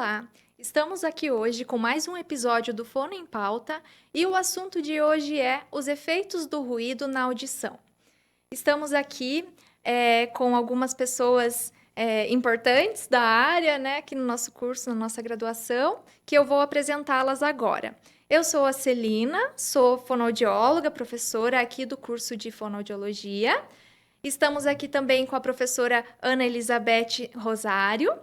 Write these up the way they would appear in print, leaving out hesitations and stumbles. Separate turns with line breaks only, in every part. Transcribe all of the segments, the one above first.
Olá! Estamos aqui hoje com mais um episódio do Fono em Pauta e o assunto de hoje é os efeitos do ruído na audição. Estamos aqui com algumas pessoas importantes da área, né, aqui no nosso curso, na nossa graduação, que eu vou apresentá-las agora. Eu sou a Celina, sou fonoaudióloga, professora aqui do curso de fonoaudiologia. Estamos aqui também com a professora Ana Elizabeth Rosário.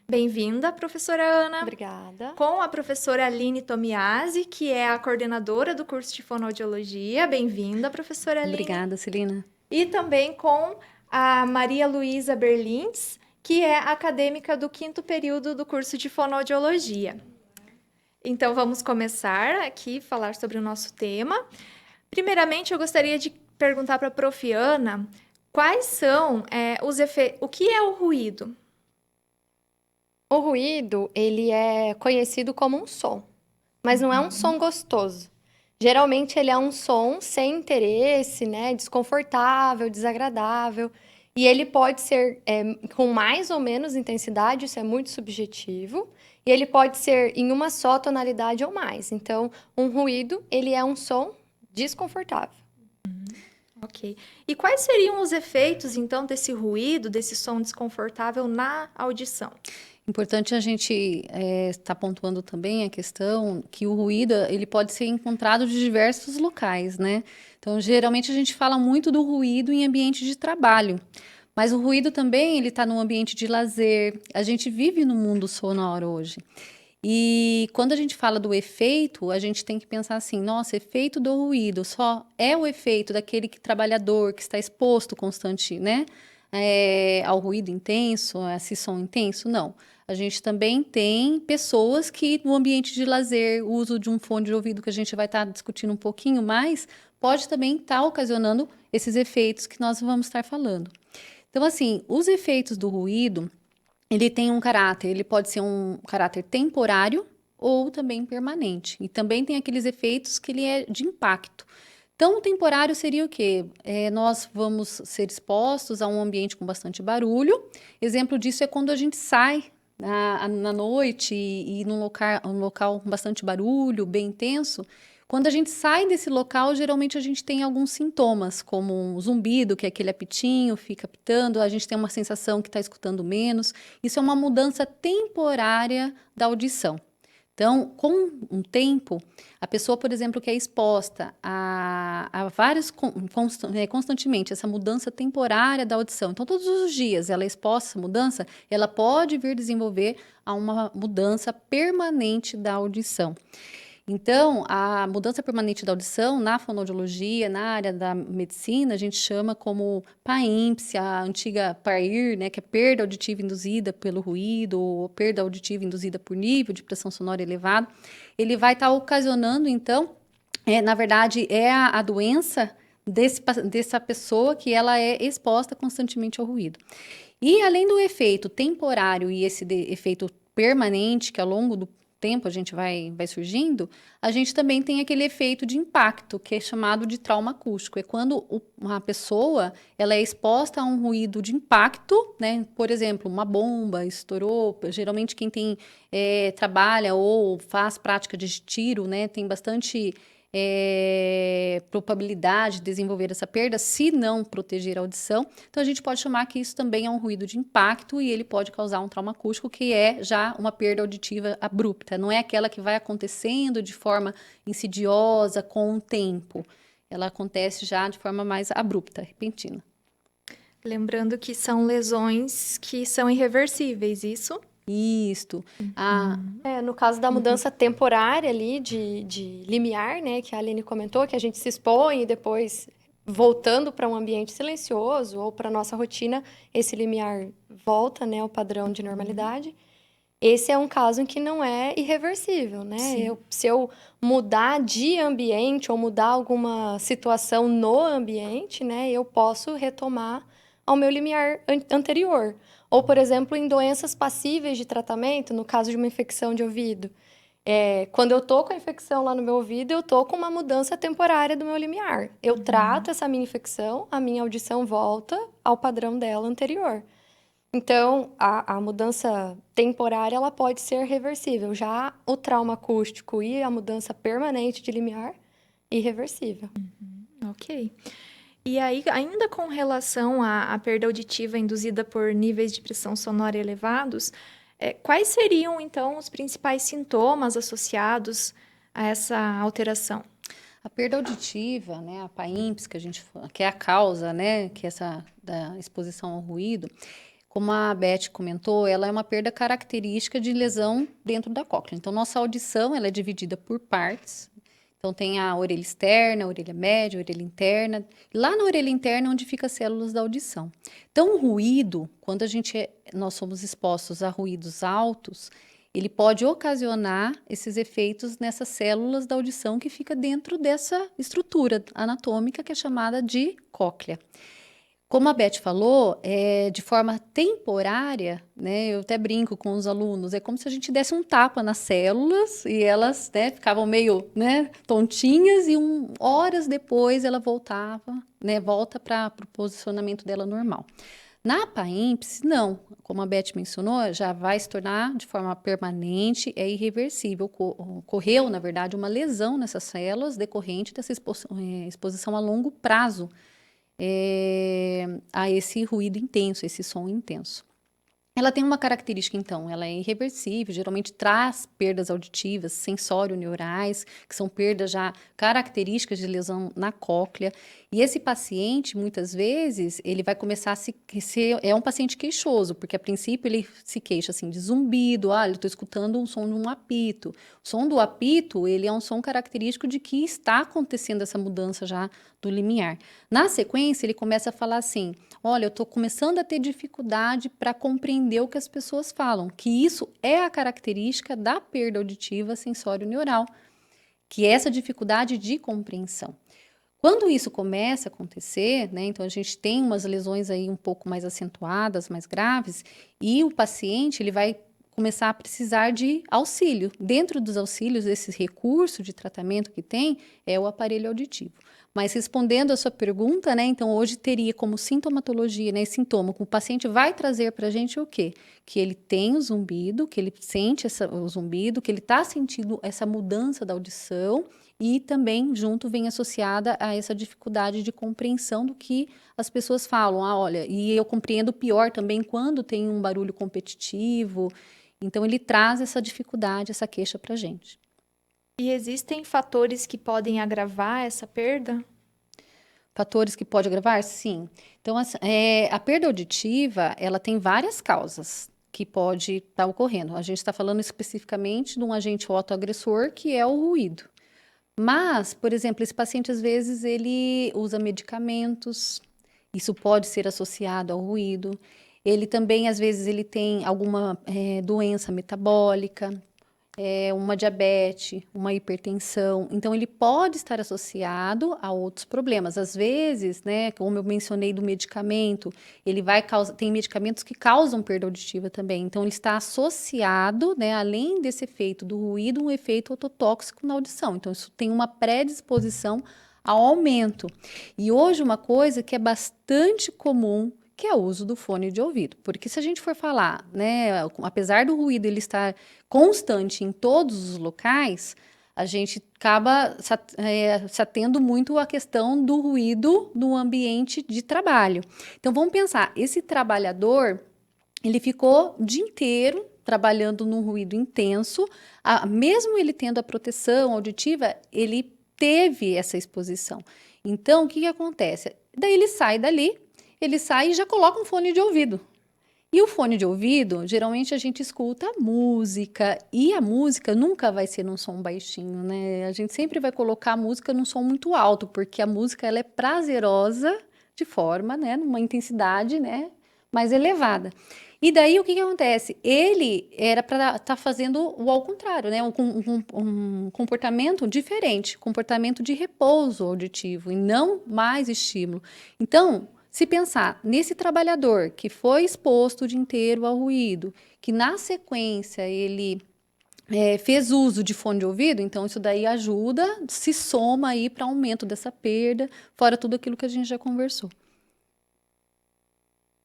Bem-vinda, professora Ana.
Obrigada.
Com a professora Aline Tomiasi, que é a coordenadora do curso de fonoaudiologia. Bem-vinda, professora Aline.
Obrigada, Celina.
E também com a Maria Luísa Berlins, que é acadêmica do 5º período do curso de fonoaudiologia. Então, vamos começar aqui a falar sobre o nosso tema. Primeiramente, eu gostaria de perguntar para a prof. Ana quais são os efeitos... O que é o ruído?
O ruído, ele é conhecido como um som, mas não é um som gostoso. Geralmente, ele é um som sem interesse, né? Desconfortável, desagradável. E ele pode ser com mais ou menos intensidade, isso é muito subjetivo. E ele pode ser em uma só tonalidade ou mais. Então, um ruído, ele é um som desconfortável.
Ok. E quais seriam os efeitos, então, desse ruído, desse som desconfortável na audição?
Importante a gente estar pontuando também a questão que o ruído ele pode ser encontrado de diversos locais, né? Então, geralmente a gente fala muito do ruído em ambiente de trabalho, mas o ruído também ele está no ambiente de lazer. A gente vive no mundo sonoro hoje. E quando a gente fala do efeito, a gente tem que pensar assim, nossa, efeito do ruído só é o efeito daquele trabalhador que está exposto constante, né? Ao ruído intenso, a esse som intenso, não. A gente também tem pessoas que no ambiente de lazer, o uso de um fone de ouvido que a gente vai estar discutindo um pouquinho mais, pode também estar ocasionando esses efeitos que nós vamos estar falando. Então, assim, os efeitos do ruído, ele tem um caráter, ele pode ser um caráter temporário ou também permanente. E também tem aqueles efeitos que ele é de impacto. Então, o temporário seria o quê? Nós vamos ser expostos a um ambiente com bastante barulho. Exemplo disso é quando a gente sai na noite e num local com bastante barulho, bem intenso. Quando a gente sai desse local, geralmente a gente tem alguns sintomas, como um zumbido, que é aquele apitinho, fica apitando, a gente tem uma sensação que está escutando menos. Isso é uma mudança temporária da audição. Então, com um tempo, a pessoa, por exemplo, que é exposta a vários, constantemente, essa mudança temporária da audição. Então, todos os dias ela é exposta a essa mudança, ela pode vir desenvolver a uma mudança permanente da audição. Então, a mudança permanente da audição na fonoaudiologia, na área da medicina, a gente chama como PAIMPS, a antiga PAIR, né, que é perda auditiva induzida pelo ruído, ou perda auditiva induzida por nível de pressão sonora elevado. Ele vai estar ocasionando, então, na verdade, é a doença dessa pessoa que ela é exposta constantemente ao ruído. E além do efeito temporário e esse efeito permanente, que ao longo do tempo a gente vai surgindo, a gente também tem aquele efeito de impacto, que é chamado de trauma acústico. É quando uma pessoa ela é exposta a um ruído de impacto, né? Por exemplo, uma bomba estourou. Geralmente quem trabalha ou faz prática de tiro, né, tem bastante probabilidade de desenvolver essa perda se não proteger a audição. Então, a gente pode chamar que isso também é um ruído de impacto e ele pode causar um trauma acústico, que é já uma perda auditiva abrupta. Não é aquela que vai acontecendo de forma insidiosa com o tempo. Ela acontece já de forma mais abrupta, repentina.
Lembrando que são lesões que são irreversíveis, isso?
Isto.
No caso da mudança temporária ali de limiar, né, que a Aline comentou, que a gente se expõe e depois voltando para um ambiente silencioso ou para nossa rotina, esse limiar volta, né, ao padrão de normalidade. Esse é um caso em que não é irreversível, né? Se eu mudar de ambiente ou mudar alguma situação no ambiente, né, eu posso retomar ao meu limiar anterior. Ou, por exemplo, em doenças passíveis de tratamento, no caso de uma infecção de ouvido. Quando eu tô com a infecção lá no meu ouvido, eu tô com uma mudança temporária do meu limiar. Eu trato essa minha infecção, a minha audição volta ao padrão dela anterior. Então, a mudança temporária, ela pode ser reversível. Já o trauma acústico e a mudança permanente de limiar, irreversível.
Ok. E aí, ainda com relação à perda auditiva induzida por níveis de pressão sonora elevados, quais seriam, então, os principais sintomas associados a essa alteração?
A perda auditiva, né, a PAIMPS, que é a causa, né, que é essa da exposição ao ruído, como a Beth comentou, ela é uma perda característica de lesão dentro da cóclea. Então, nossa audição, ela é dividida por partes. Então, tem a orelha externa, a orelha média, a orelha interna. Lá na orelha interna é onde ficam as células da audição. Então, o ruído, quando nós somos expostos a ruídos altos, ele pode ocasionar esses efeitos nessas células da audição que fica dentro dessa estrutura anatômica que é chamada de cóclea. Como a Beth falou, de forma temporária, né, eu até brinco com os alunos, é como se a gente desse um tapa nas células e elas, né, ficavam meio, né, tontinhas e horas depois ela voltava, né, volta para o posicionamento dela normal. Na PAIMPS, não. Como a Beth mencionou, já vai se tornar de forma permanente, é irreversível. Ocorreu, na verdade, uma lesão nessas células decorrente dessa exposição a longo prazo a esse ruído intenso, esse som intenso. Ela tem uma característica, então, ela é irreversível, geralmente traz perdas auditivas, sensório-neurais, que são perdas já características de lesão na cóclea. E esse paciente, muitas vezes, ele vai começar a é um paciente queixoso, porque a princípio ele se queixa assim de zumbido, eu estou escutando um som de um apito. O som do apito, ele é um som característico de que está acontecendo essa mudança já do limiar. Na sequência, ele começa a falar assim, olha, eu estou começando a ter dificuldade para compreender o que as pessoas falam, que isso é a característica da perda auditiva sensório-neural, que é essa dificuldade de compreensão. Quando isso começa a acontecer, né, então a gente tem umas lesões aí um pouco mais acentuadas, mais graves, e o paciente ele vai começar a precisar de auxílio. Dentro dos auxílios, esse recurso de tratamento que tem é o aparelho auditivo. Mas respondendo a sua pergunta, né, então hoje teria como sintomatologia, né, sintoma, que o paciente vai trazer para a gente o quê? Que ele tem o zumbido, que ele sente o zumbido, que ele está sentindo essa mudança da audição e também junto vem associada a essa dificuldade de compreensão do que as pessoas falam. Olha, e eu compreendo pior também quando tem um barulho competitivo. Então ele traz essa dificuldade, essa queixa para a gente.
E existem fatores que podem agravar essa perda?
Fatores que pode agravar? Sim. Então, a perda auditiva, ela tem várias causas que pode estar ocorrendo. A gente está falando especificamente de um agente autoagressor, que é o ruído. Mas, por exemplo, esse paciente, às vezes, ele usa medicamentos, isso pode ser associado ao ruído. Ele também, às vezes, ele tem alguma doença metabólica, uma diabetes, uma hipertensão. Então, ele pode estar associado a outros problemas. Às vezes, né, como eu mencionei do medicamento, tem medicamentos que causam perda auditiva também. Então, ele está associado, né, além desse efeito do ruído, um efeito ototóxico na audição. Então, isso tem uma predisposição ao aumento. E hoje, uma coisa que é bastante comum, que é o uso do fone de ouvido. Porque se a gente for falar, né, apesar do ruído ele estar constante em todos os locais, a gente acaba se atendo muito à questão do ruído no ambiente de trabalho. Então, vamos pensar, esse trabalhador, ele ficou o dia inteiro trabalhando num ruído intenso, mesmo ele tendo a proteção auditiva, ele teve essa exposição. Então, o que acontece? Daí ele sai e já coloca um fone de ouvido. E o fone de ouvido, geralmente a gente escuta música, e a música nunca vai ser num som baixinho, né? A gente sempre vai colocar a música num som muito alto, porque a música ela é prazerosa de forma, né, numa intensidade, né, mais elevada. E daí o que acontece? Ele era para estar fazendo o ao contrário, né? Um comportamento diferente, comportamento de repouso auditivo e não mais estímulo. Então, se pensar nesse trabalhador que foi exposto o dia inteiro ao ruído, que na sequência ele fez uso de fone de ouvido, então isso daí ajuda, se soma aí para aumento dessa perda, fora tudo aquilo que a gente já conversou.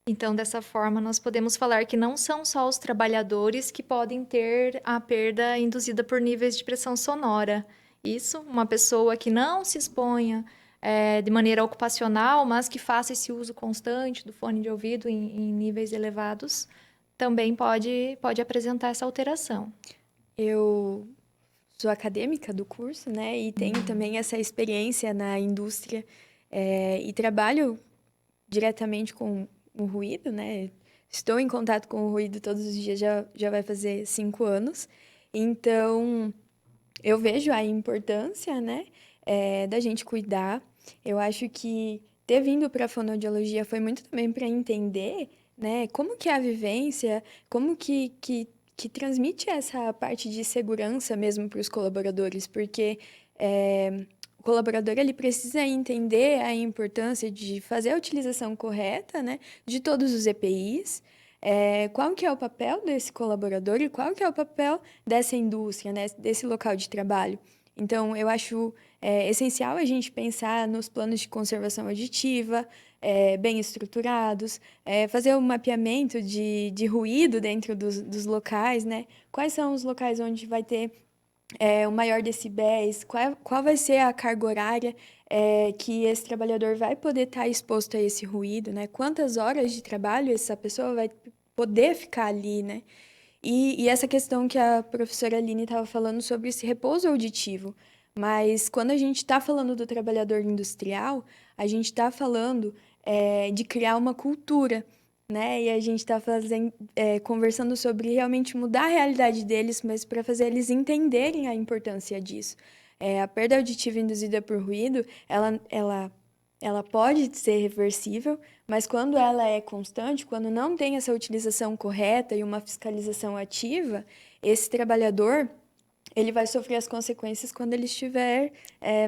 Então, dessa forma, nós podemos falar que não são só os trabalhadores que podem ter a perda induzida por níveis de pressão sonora. Isso, uma pessoa que não se exponha de maneira ocupacional, mas que faça esse uso constante do fone de ouvido em níveis elevados, também pode apresentar essa alteração.
Eu sou acadêmica do curso, né? E tenho também essa experiência na indústria e trabalho diretamente com o ruído, né? Estou em contato com o ruído todos os dias, já vai fazer 5 anos. Então, eu vejo a importância, né, da gente cuidar. Eu acho que ter vindo para a fonoaudiologia foi muito também para entender, né, como que é a vivência, como que transmite essa parte de segurança mesmo para os colaboradores, porque o colaborador ele precisa entender a importância de fazer a utilização correta, né, de todos os EPIs, qual que é o papel desse colaborador e qual que é o papel dessa indústria, né, desse local de trabalho. Então, eu acho essencial a gente pensar nos planos de conservação auditiva, bem estruturados, fazer o mapeamento de ruído dentro dos locais, né? Quais são os locais onde vai ter o maior decibéis, qual vai ser a carga horária que esse trabalhador vai poder estar exposto a esse ruído, né? Quantas horas de trabalho essa pessoa vai poder ficar ali, né? E essa questão que a professora Aline estava falando sobre esse repouso auditivo. Mas quando a gente está falando do trabalhador industrial, a gente está falando de criar uma cultura, né? E a gente está conversando sobre realmente mudar a realidade deles, mas para fazer eles entenderem a importância disso. A perda auditiva induzida por ruído, ela pode ser reversível, mas quando ela é constante, quando não tem essa utilização correta e uma fiscalização ativa, esse trabalhador ele vai sofrer as consequências quando ele estiver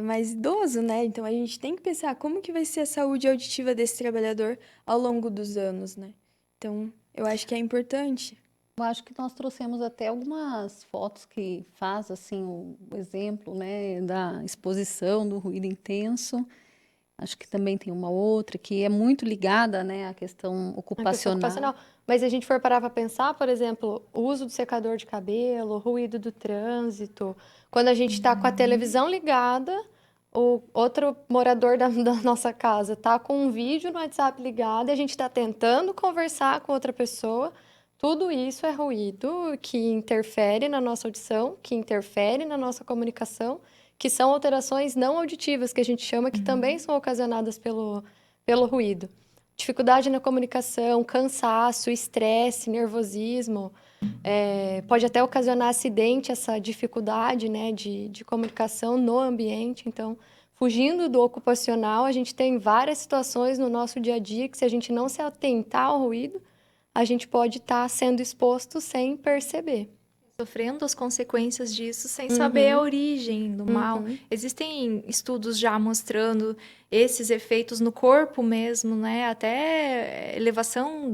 mais idoso, né? Então, a gente tem que pensar como que vai ser a saúde auditiva desse trabalhador ao longo dos anos, né? Então, eu acho que é importante.
Eu acho que nós trouxemos até algumas fotos que faz assim o exemplo, né, da exposição do ruído intenso. Acho que também tem uma outra que é muito ligada, né, à questão ocupacional.
Mas se a gente for parar para pensar, por exemplo, o uso do secador de cabelo, o ruído do trânsito, quando a gente está com a televisão ligada, o outro morador da nossa casa está com um vídeo no WhatsApp ligado e a gente está tentando conversar com outra pessoa, tudo isso é ruído que interfere na nossa audição, que interfere na nossa comunicação, que são alterações não auditivas, que a gente chama, que também são ocasionadas pelo ruído. Dificuldade na comunicação, cansaço, estresse, nervosismo, pode até ocasionar acidente, essa dificuldade, né, de comunicação no ambiente. Então, fugindo do ocupacional, a gente tem várias situações no nosso dia a dia que, se a gente não se atentar ao ruído, a gente pode estar sendo exposto sem perceber.
Sofrendo as consequências disso sem saber a origem do mal. Existem estudos já mostrando esses efeitos no corpo mesmo, né? Até elevação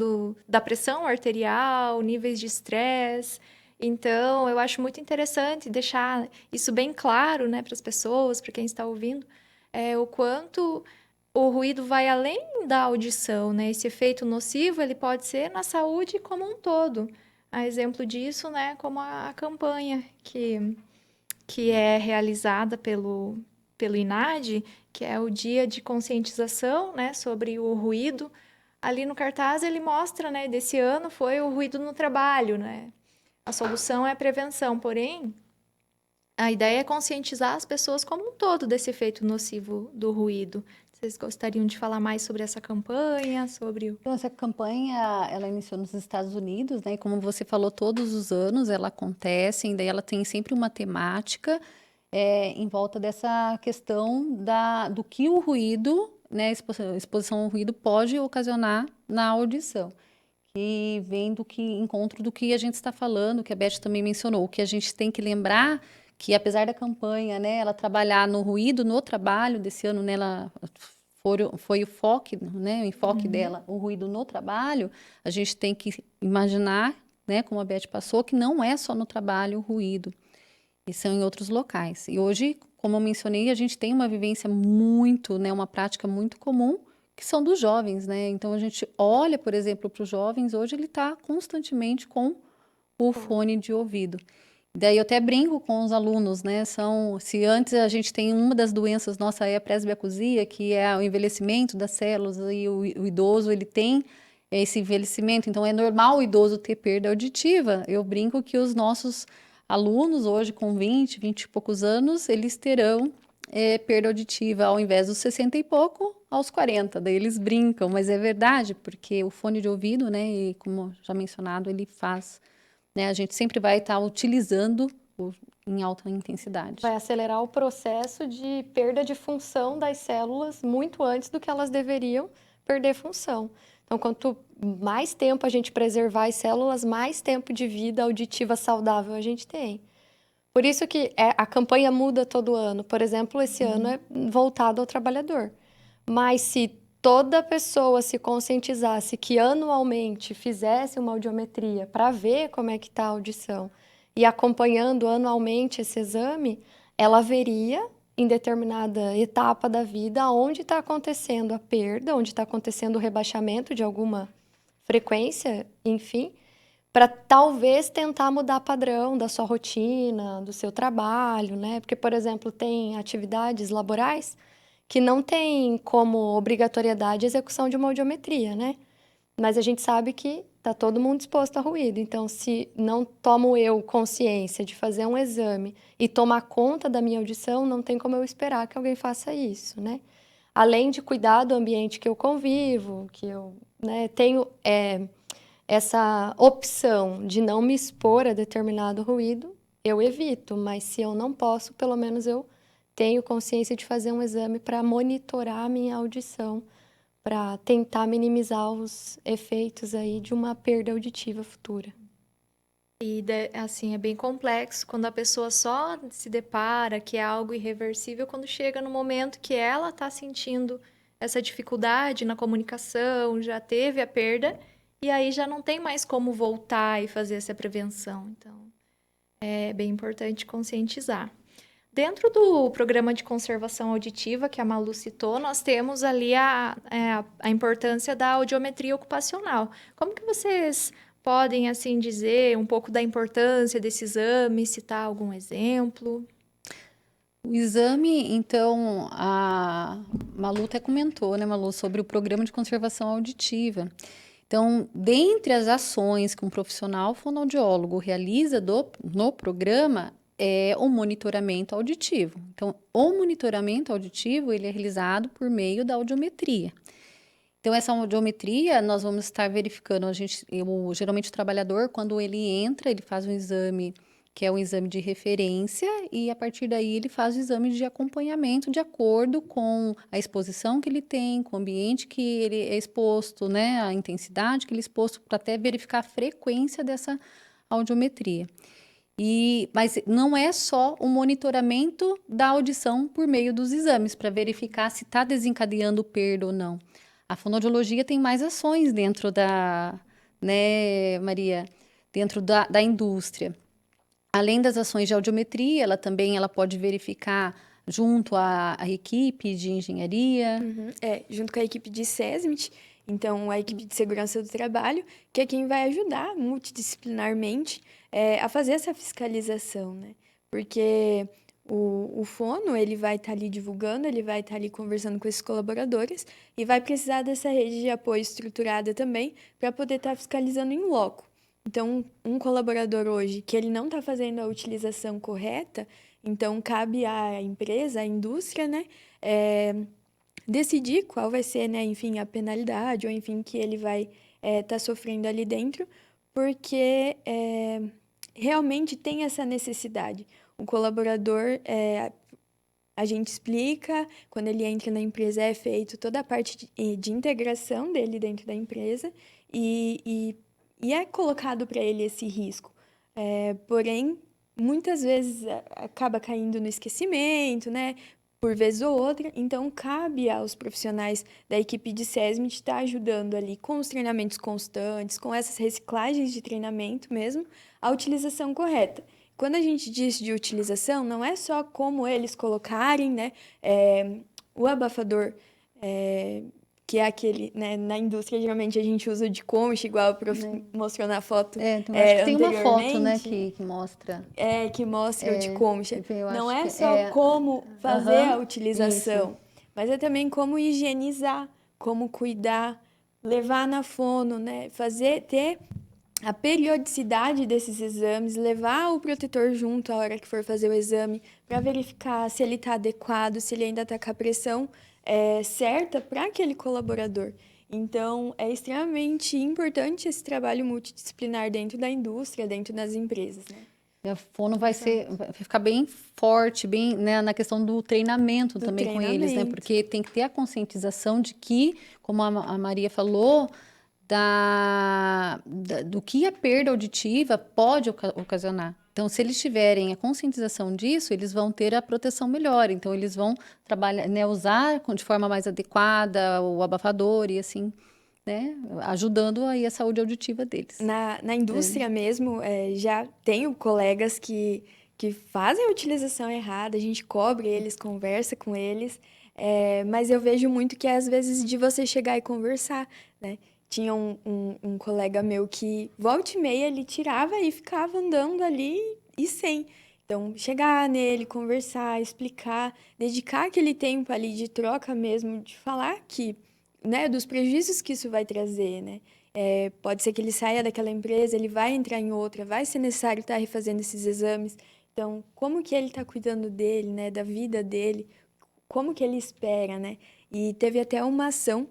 da pressão arterial, níveis de estresse. Então, eu acho muito interessante deixar isso bem claro, né, para as pessoas, para quem está ouvindo, o quanto o ruído vai além da audição, né? Esse efeito nocivo, ele pode ser na saúde como um todo. A exemplo disso, né, como a campanha que é realizada pelo INADI, que é o Dia de Conscientização, né, sobre o ruído. Ali no cartaz ele mostra, né, desse ano foi o ruído no trabalho, né? A solução é a prevenção, porém, a ideia é conscientizar as pessoas como um todo desse efeito nocivo do ruído. Vocês gostariam de falar mais sobre essa campanha,
Então, essa campanha, ela iniciou nos Estados Unidos, né? E como você falou, todos os anos ela acontece, e daí ela tem sempre uma temática em volta dessa questão do que o ruído, né? Exposição ao ruído pode ocasionar na audição. E vem encontro do que a gente está falando, que a Beth também mencionou, que a gente tem que lembrar que, apesar da campanha, né, ela trabalhar no ruído no trabalho, desse ano, né, ela foi o foco, né, o enfoque dela, o ruído no trabalho, a gente tem que imaginar, né, como a Beth passou, que não é só no trabalho o ruído, e são em outros locais. E hoje, como eu mencionei, a gente tem uma vivência muito, né, uma prática muito comum, que são dos jovens, né? Então, a gente olha, por exemplo, para os jovens, hoje ele está constantemente com o fone de ouvido. Daí eu até brinco com os alunos, né? Se antes a gente tem uma das doenças nossa é a presbiacusia, que é o envelhecimento das células, e o idoso ele tem esse envelhecimento, então é normal o idoso ter perda auditiva. Eu brinco que os nossos alunos hoje com 20 e poucos anos, eles terão perda auditiva ao invés dos 60 e pouco, aos 40. Daí eles brincam, mas é verdade, porque o fone de ouvido, né, e como já mencionado, ele faz, né, a gente sempre vai estar utilizando em alta intensidade.
Vai acelerar o processo de perda de função das células muito antes do que elas deveriam perder função. Então, quanto mais tempo a gente preservar as células, mais tempo de vida auditiva saudável a gente tem. Por isso que a campanha muda todo ano. Por exemplo, esse ano é voltado ao trabalhador. Mas se toda pessoa se conscientizasse que anualmente fizesse uma audiometria para ver como é que está a audição e acompanhando anualmente esse exame, ela veria em determinada etapa da vida onde está acontecendo a perda, onde está acontecendo o rebaixamento de alguma frequência, enfim, para talvez tentar mudar padrão da sua rotina, do seu trabalho, né? Porque, por exemplo, tem atividades laborais que não tem como obrigatoriedade a execução de uma audiometria, né? Mas a gente sabe que está todo mundo exposto a ruído. Então, se não tomo eu consciência de fazer um exame e tomar conta da minha audição, não tem como eu esperar que alguém faça isso, né? Além de cuidar do ambiente que eu convivo, que eu, né, tenho essa opção de não me expor a determinado ruído, eu evito. Mas se eu não posso, pelo menos eu tenho consciência de fazer um exame para monitorar a minha audição, para tentar minimizar os efeitos aí de uma perda auditiva futura.
E, assim, é bem complexo quando a pessoa só se depara que é algo irreversível quando chega no momento que ela está sentindo essa dificuldade na comunicação, já teve a perda, e aí já não tem mais como voltar e fazer essa prevenção. Então, é bem importante conscientizar. Dentro do programa de conservação auditiva que a Malu citou, nós temos ali a importância da audiometria ocupacional. Como que vocês podem, assim, dizer um pouco da importância desse exame, citar algum exemplo?
O exame, então, a Malu até comentou, né, Malu, sobre o programa de conservação auditiva. Então, dentre as ações que um profissional fonoaudiólogo realiza no programa, é o monitoramento auditivo. Então, o monitoramento auditivo, ele é realizado por meio da audiometria. Então, essa audiometria, nós vamos estar verificando, geralmente o trabalhador, quando ele entra, ele faz um exame, que é um exame de referência, e a partir daí ele faz o exame de acompanhamento de acordo com a exposição que ele tem, com o ambiente que ele é exposto, né, a intensidade que ele é exposto, para até verificar a frequência dessa audiometria. Mas não é só o monitoramento da audição por meio dos exames, para verificar se está desencadeando perda ou não. A fonoaudiologia tem mais ações dentro né, Maria, dentro da indústria. Além das ações de audiometria, ela pode verificar junto à equipe de engenharia.
Junto com a equipe de SESMIT, então a equipe de segurança do trabalho, que é quem vai ajudar multidisciplinarmente a fazer essa fiscalização, né? Porque o fono, ele vai estar ali divulgando, ele vai estar ali conversando com esses colaboradores e vai precisar dessa rede de apoio estruturada também para poder estar fiscalizando em loco. Então, um colaborador hoje que ele não está fazendo a utilização correta, então cabe à empresa, à indústria, né, decidir qual vai ser, né, enfim, a penalidade, ou enfim, que ele vai estar sofrendo ali dentro, porque realmente tem essa necessidade. O colaborador, a gente explica, quando ele entra na empresa é feito toda a parte de integração dele dentro da empresa e é colocado para ele esse risco. Porém, muitas vezes acaba caindo no esquecimento, né? Por vez ou outra. Então, cabe aos profissionais da equipe de SESMIT estar ajudando ali com os treinamentos constantes, com essas reciclagens de treinamento mesmo, a utilização correta. Quando a gente diz de utilização, não é só como eles colocarem, né, o abafador que é aquele, né, na indústria geralmente a gente usa o de concha, igual o prof mostrou na foto
Então, acho que tem uma foto, né,
anteriormente,
que mostra.
que mostra o de concha.
Eu
Não
acho
é
que
só como fazer a
Aham,
utilização, mas é também como higienizar, como cuidar, levar na fono, né, ter a periodicidade desses exames, levar o protetor junto a hora que for fazer o exame, para verificar se ele está adequado, se ele ainda está com a pressão certa para aquele colaborador. Então, é extremamente importante esse trabalho multidisciplinar dentro da indústria, dentro das empresas, né?
E a fono vai ficar bem forte, bem, né, na questão do treinamento
Do
também com eles, né?
treinamento.
Porque tem que ter a conscientização de que, como a Maria falou, do que a perda auditiva pode ocasionar. Então, se eles tiverem a conscientização disso, eles vão ter a proteção melhor. Então, eles vão trabalhar, né, usar de forma mais adequada o abafador e assim, né, ajudando aí a saúde auditiva deles.
Na indústria mesmo, já tenho colegas que fazem a utilização errada, a gente cobre eles, conversa com eles, mas eu vejo muito que é às vezes de você chegar e conversar, né? Tinha um colega meu que, volta e meia, ele tirava e ficava andando ali e sem. Então, chegar nele, conversar, explicar, dedicar aquele tempo ali de troca mesmo, de falar que, né, dos prejuízos que isso vai trazer, né? Pode ser que ele saia daquela empresa, ele vai entrar em outra, vai ser necessário estar refazendo esses exames. Então, como que ele está cuidando dele, né, da vida dele, como que ele espera, né? E teve até uma ação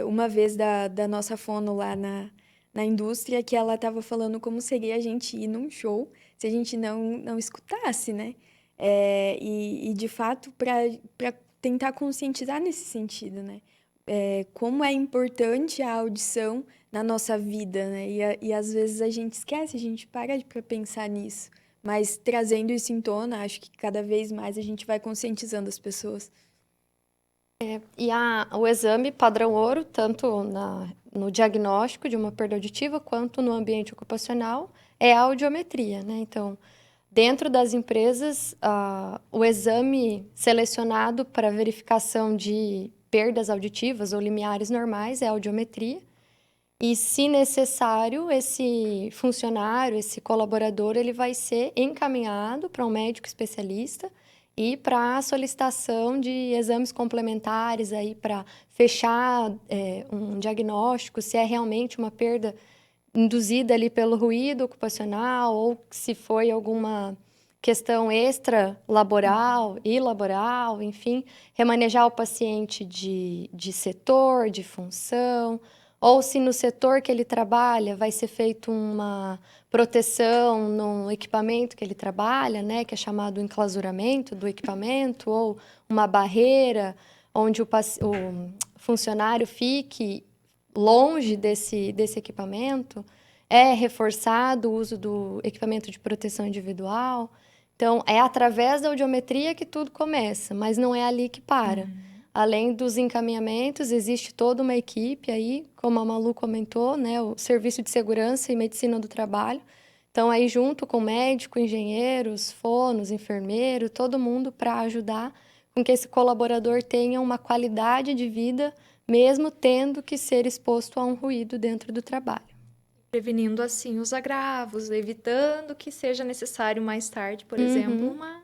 uma vez da nossa fono lá na indústria, que ela estava falando como seria a gente ir num show se a gente não escutasse, né? E de fato, para tentar conscientizar nesse sentido, né? Como é importante a audição na nossa vida, né? E às vezes a gente esquece, a gente para para pensar nisso. Mas trazendo isso em tona, acho que cada vez mais a gente vai conscientizando as pessoas.
E o exame padrão ouro, tanto no diagnóstico de uma perda auditiva, quanto no ambiente ocupacional, é a audiometria, né? Então, dentro das empresas, o exame selecionado para verificação de perdas auditivas ou limiares normais é a audiometria. E, se necessário, esse funcionário, esse colaborador, ele vai ser encaminhado para um médico especialista e para a solicitação de exames complementares aí para fechar um diagnóstico, se é realmente uma perda induzida ali pelo ruído ocupacional ou se foi alguma questão extra-laboral e laboral, enfim, remanejar o paciente de setor, de função, ou se no setor que ele trabalha vai ser feita uma proteção no equipamento que ele trabalha, né, que é chamado enclausuramento do equipamento, ou uma barreira onde o funcionário fique longe desse equipamento, é reforçado o uso do equipamento de proteção individual. Então, é através da audiometria que tudo começa, mas não é ali que para. Além dos encaminhamentos, existe toda uma equipe aí, como a Malu comentou, né, o Serviço de Segurança e Medicina do Trabalho. Então, aí junto com médico, engenheiros, fonos, enfermeiro, todo mundo para ajudar com que esse colaborador tenha uma qualidade de vida, mesmo tendo que ser exposto a um ruído dentro do trabalho.
Prevenindo assim os agravos, evitando que seja necessário mais tarde, por exemplo, uma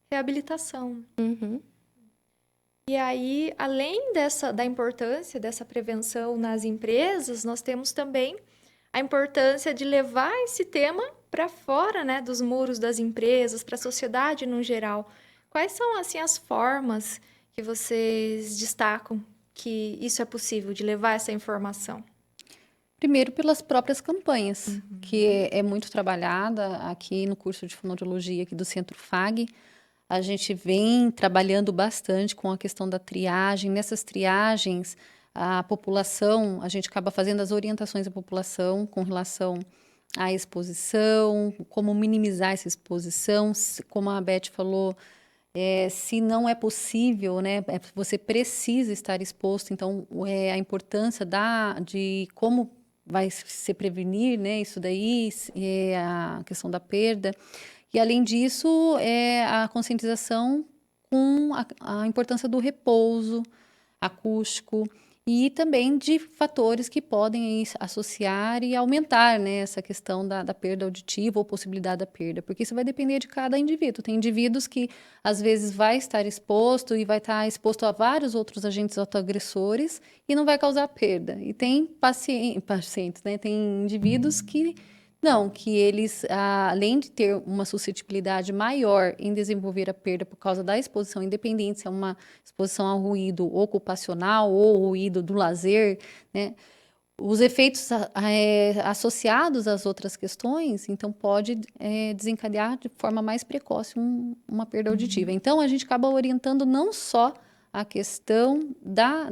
reabilitação. E aí, além da importância dessa prevenção nas empresas, nós temos também a importância de levar esse tema para fora, né, dos muros das empresas, para a sociedade no geral. Quais são assim as formas que vocês destacam que isso é possível de levar essa informação?
Primeiro, pelas próprias campanhas, que é muito trabalhada aqui no curso de fonoaudiologia aqui do Centro FAG. A gente vem trabalhando bastante com a questão da triagem. Nessas triagens, a população, a gente acaba fazendo as orientações à população com relação à exposição, como minimizar essa exposição, como a Beth falou, se não é possível, né, você precisa estar exposto, então a importância de como vai se prevenir, né, isso daí, a questão da perda. E, além disso, a conscientização com a importância do repouso acústico e também de fatores que podem aí associar e aumentar, né, essa questão da perda auditiva ou possibilidade da perda, porque isso vai depender de cada indivíduo. Tem indivíduos que às vezes vai estar exposto e vai estar exposto a vários outros agentes autoagressores e não vai causar perda. E tem pacientes, né, tem indivíduos que não, que eles, além de ter uma suscetibilidade maior em desenvolver a perda por causa da exposição, independente se é uma exposição ao ruído ocupacional ou ruído do lazer, né? Os efeitos associados às outras questões, então, pode desencadear de forma mais precoce uma perda auditiva. Então, a gente acaba orientando não só a questão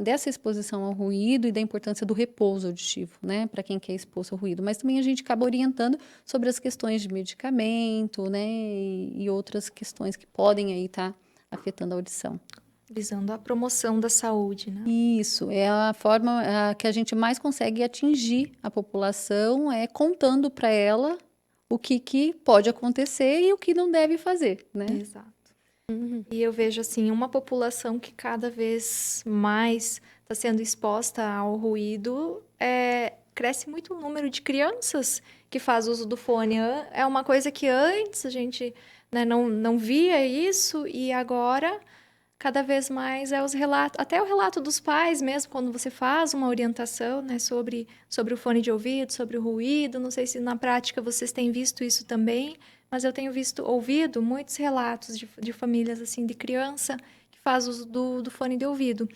dessa exposição ao ruído e da importância do repouso auditivo, né, para quem quer exposto ao ruído, mas também a gente acaba orientando sobre as questões de medicamento, né, e outras questões que podem aí estar afetando a audição.
Visando a promoção da saúde, né?
Isso, é a forma que a gente mais consegue atingir a população, é contando para ela o que pode acontecer e o que não deve fazer, né?
Exato. E eu vejo, assim, uma população que cada vez mais está sendo exposta ao ruído, cresce muito o número de crianças que faz uso do fone. É uma coisa que antes a gente, né, não via isso, e agora cada vez mais os relatos, até o relato dos pais mesmo, quando você faz uma orientação, né, sobre o fone de ouvido, sobre o ruído. Não sei se na prática vocês têm visto isso também, mas eu tenho ouvido muitos relatos de famílias, assim, de criança que faz uso do fone de ouvido.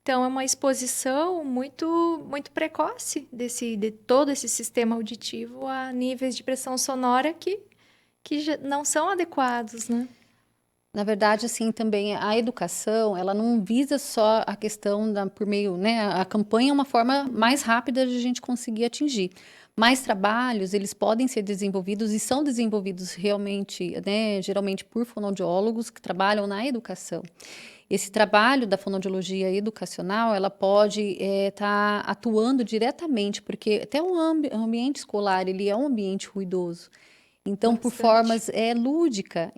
Então, é uma exposição muito, muito precoce de todo esse sistema auditivo a níveis de pressão sonora que já não são adequados, né?
Na verdade, assim, também a educação, ela não visa só a questão por meio, né? A campanha é uma forma mais rápida de a gente conseguir atingir. Mais trabalhos, eles podem ser desenvolvidos e são desenvolvidos realmente, né, geralmente por fonoaudiólogos que trabalham na educação. Esse trabalho da fonoaudiologia educacional, ela pode estar atuando diretamente, porque até o ambiente escolar, ele é um ambiente ruidoso. Então, por
Bastante.
formas lúdica,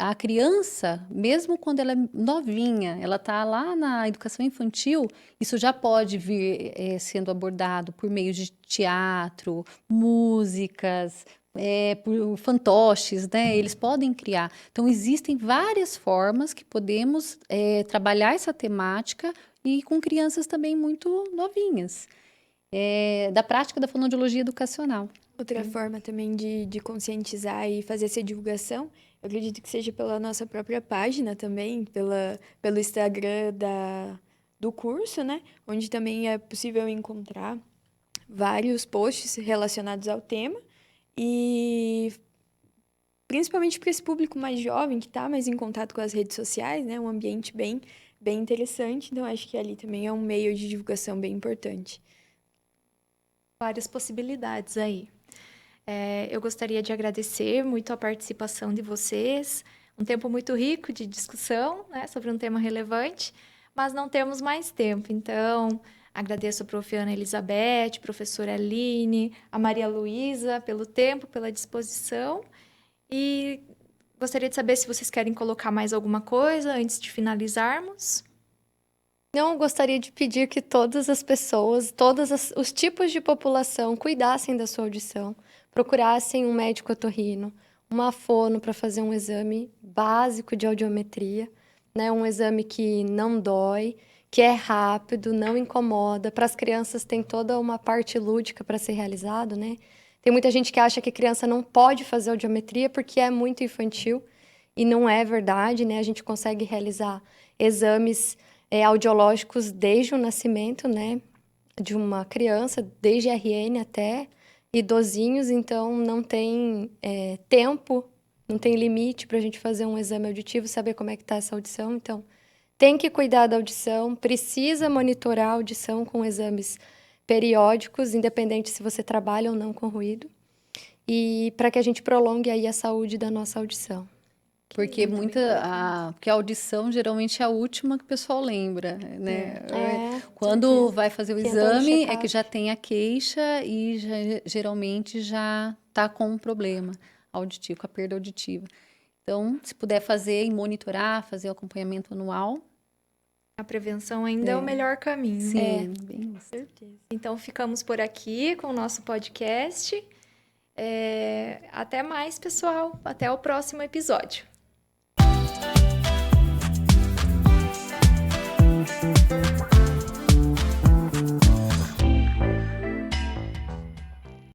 a criança, mesmo quando ela é novinha, ela está lá na educação infantil, isso já pode vir sendo abordado por meio de teatro, músicas, por fantoches, né? Eles podem criar. Então, existem várias formas que podemos trabalhar essa temática e com crianças também muito novinhas, da prática da fonoaudiologia educacional.
Outra forma também de conscientizar e fazer essa divulgação, eu acredito que seja pela nossa própria página também, pelo Instagram do curso, né? Onde também é possível encontrar vários posts relacionados ao tema. E principalmente para esse público mais jovem, que está mais em contato com as redes sociais, né? Um ambiente bem interessante. Então, acho que ali também é um meio de divulgação bem importante.
Várias possibilidades aí. Eu gostaria de agradecer muito a participação de vocês, um tempo muito rico de discussão, né, sobre um tema relevante, mas não temos mais tempo. Então, agradeço a prof. Ana Elizabeth, professora Aline, a Maria Luísa pelo tempo, pela disposição, e gostaria de saber se vocês querem colocar mais alguma coisa antes de finalizarmos.
Não, gostaria de pedir que todas as pessoas, os tipos de população cuidassem da sua audição, procurassem um médico otorrino, uma fono para fazer um exame básico de audiometria, né? Um exame que não dói, que é rápido, não incomoda. Para as crianças tem toda uma parte lúdica para ser realizado, né? Tem muita gente que acha que criança não pode fazer audiometria porque é muito infantil, e não é verdade, né? A gente consegue realizar exames audiológicos desde o nascimento, né, de uma criança, desde RN até idosinhos, então não tem tempo, não tem limite para a gente fazer um exame auditivo, saber como é que está essa audição. Então, tem que cuidar da audição, precisa monitorar a audição com exames periódicos, independente se você trabalha ou não com ruído, e para que a gente prolongue aí a saúde da nossa audição.
Porque porque a audição geralmente é a última que o pessoal lembra, né? Quando vai fazer o exame é que já tem a queixa e geralmente já está com um problema auditivo, com a perda auditiva. Então, se puder fazer e monitorar, fazer o acompanhamento anual,
A prevenção ainda é o melhor caminho.
Sim, bem isso.
Certeza.
Então, ficamos por aqui com o nosso podcast. Até mais, pessoal. Até o próximo episódio.